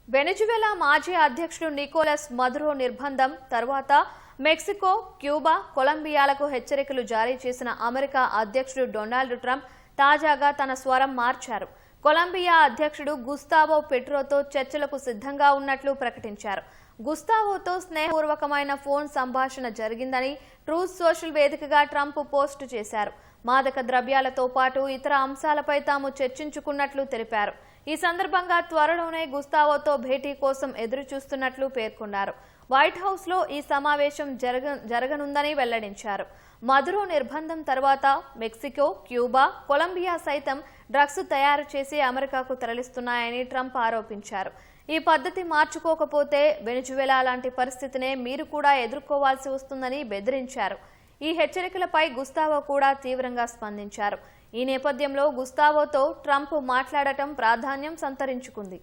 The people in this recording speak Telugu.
వెనెజువెలా మాజీ అధ్యక్షుడు నికోలస్ మదురో నిర్బంధం తర్వాత మెక్సికో, క్యూబా, కొలంబియాలకు హెచ్చరికలు జారీ చేసిన అమెరికా అధ్యక్షుడు డొనాల్డ్ ట్రంప్ తాజాగా తన స్వరం మార్చారు. కొలంబియా అధ్యక్షుడు గుస్తావో పెట్రోతో చర్చలకు సిద్ధంగా ఉన్నట్లు ప్రకటించారు. గుస్తావోతో స్నేహపూర్వకమైన ఫోన్ సంభాషణ జరిగిందని ట్రూత్ సోషల్ వేదికగా ట్రంప్ పోస్టు చేశారు. మాదక ద్రవ్యాలతో పాటు ఇతర అంశాలపై తాము చర్చించుకున్నట్లు తెలిపారు. ఈ సందర్భంగా త్వరలోనే గుస్తావోతో భేటీ కోసం ఎదురుచూస్తున్నట్లు పేర్కొన్నారు. వైట్ హౌస్ లో ఈ సమావేశం జరగనుందని వెల్లడించారు. మదురో నిర్బంధం తర్వాత మెక్సికో, క్యూబా, కొలంబియా సైతం డ్రగ్స్ తయారు చేసి అమెరికాకు తరలిస్తున్నాయని ట్రంప్ ఆరోపించారు. ఈ పద్ధతి మార్చుకోకపోతే వెనెజువెలా లాంటి పరిస్థితినే మీరు కూడా ఎదుర్కోవాల్సి వస్తుందని బెదిరించారు. ఈ హెచ్చరికలపై గుస్తావో కూడా తీవ్రంగా స్పందించారు. ఈ నేపథ్యంలో గుస్తావోతో ట్రంప్ మాట్లాడటం ప్రాధాన్యం సంతరించుకుంది.